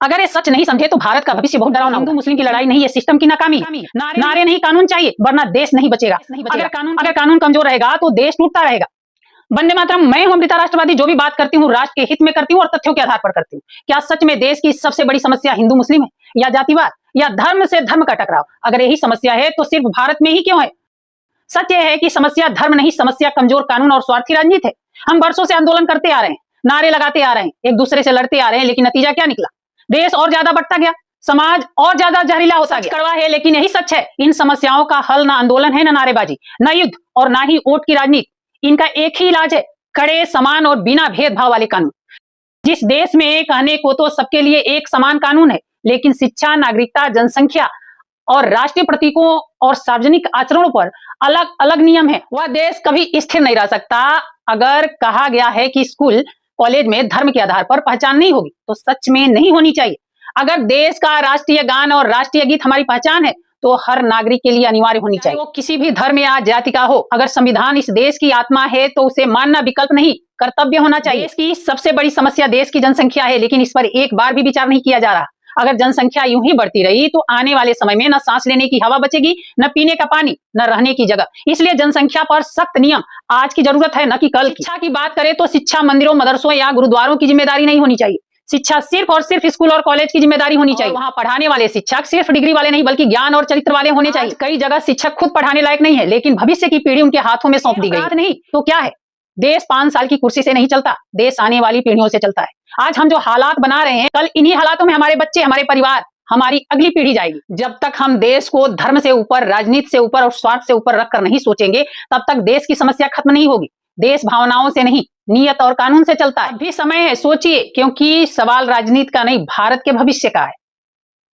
अगर ये सच नहीं समझे तो भारत का भविष्य बहुत डरावना। हिंदू मुस्लिम की लड़ाई नहीं, ये सिस्टम की नाकामी। नारे नहीं, कानून चाहिए, वरना देश नहीं बचेगा। अगर कानून कमजोर रहेगा तो देश टूटता रहेगा। वंदे मातरम। मैं हूं अमृता राष्ट्रवादी, जो भी बात करती हूँ राष्ट्र के हित में करती हूँ और तथ्यों के आधार पर करती हूँ। क्या सच में देश की सबसे बड़ी समस्या हिंदू मुस्लिम है, या जातिवाद, या धर्म से धर्म का टकराव? अगर यही समस्या है तो सिर्फ भारत में ही क्यों है? सच यह है कि समस्या धर्म नहीं, समस्या कमजोर कानून और स्वार्थी राजनीति है। हम वर्षों से आंदोलन करते आ रहे हैं, नारे लगाते आ रहे हैं, एक दूसरे से लड़ते आ रहे हैं, लेकिन नतीजा क्या निकला? देश और ज्यादा बढ़ता गया, समाज और ज्यादा जहरीला होता गया। कड़वा है लेकिन यही सच है। इन समस्याओं का हल ना आंदोलन है, ना नारेबाजी, ना युद्ध और ना ही वोट की राजनीति। इनका एक ही इलाज है, कड़े, समान और बिना भेदभाव वाले कानून। जिस देश में कहने को तो सबके लिए एक समान कानून है, लेकिन शिक्षा, नागरिकता, जनसंख्या और राष्ट्रीय प्रतीकों और सार्वजनिक आचरणों पर अलग अलग नियम है, वह देश कभी स्थिर नहीं रह सकता। अगर कहा गया है कि स्कूल कॉलेज में धर्म के आधार पर पहचान नहीं होगी, तो सच में नहीं होनी चाहिए। अगर देश का राष्ट्रीय गान और राष्ट्रीय गीत हमारी पहचान है, तो हर नागरिक के लिए अनिवार्य होनी चाहिए, वो किसी भी धर्म या जाति का हो। अगर संविधान इस देश की आत्मा है तो उसे मानना विकल्प नहीं, कर्तव्य होना चाहिए। देश की सबसे बड़ी समस्या देश की जनसंख्या है, लेकिन इस पर एक बार भी विचार नहीं किया जा रहा। अगर जनसंख्या यूं ही बढ़ती रही तो आने वाले समय में न सांस लेने की हवा बचेगी, न पीने का पानी, न रहने की जगह। इसलिए जनसंख्या पर सख्त नियम आज की जरूरत है, न कि कल की। शिक्षा की बात करें तो शिक्षा मंदिरों, मदरसों या गुरुद्वारों की जिम्मेदारी नहीं होनी चाहिए। शिक्षा सिर्फ और सिर्फ स्कूल और कॉलेज की जिम्मेदारी होनी चाहिए। वहां पढ़ाने वाले शिक्षक सिर्फ डिग्री वाले नहीं, बल्कि ज्ञान और चरित्र वाले होने चाहिए। कई जगह शिक्षक खुद पढ़ाने लायक नहीं है, लेकिन भविष्य की पीढ़ी उनके हाथों में सौंप दी गई। नहीं तो क्या है? देश 5 साल की कुर्सी से नहीं चलता, देश आने वाली पीढ़ियों से चलता है। आज हम जो हालात बना रहे हैं, कल इन्हीं हालातों में हमारे बच्चे, हमारे परिवार, हमारी अगली पीढ़ी जाएगी। जब तक हम देश को धर्म से ऊपर, राजनीति से ऊपर और स्वार्थ से ऊपर रखकर नहीं सोचेंगे, तब तक देश की समस्या खत्म नहीं होगी। देश भावनाओं से नहीं, नियत और कानून से चलता है। अभी समय है, सोचिए, क्योंकि सवाल राजनीति का नहीं, भारत के भविष्य का है।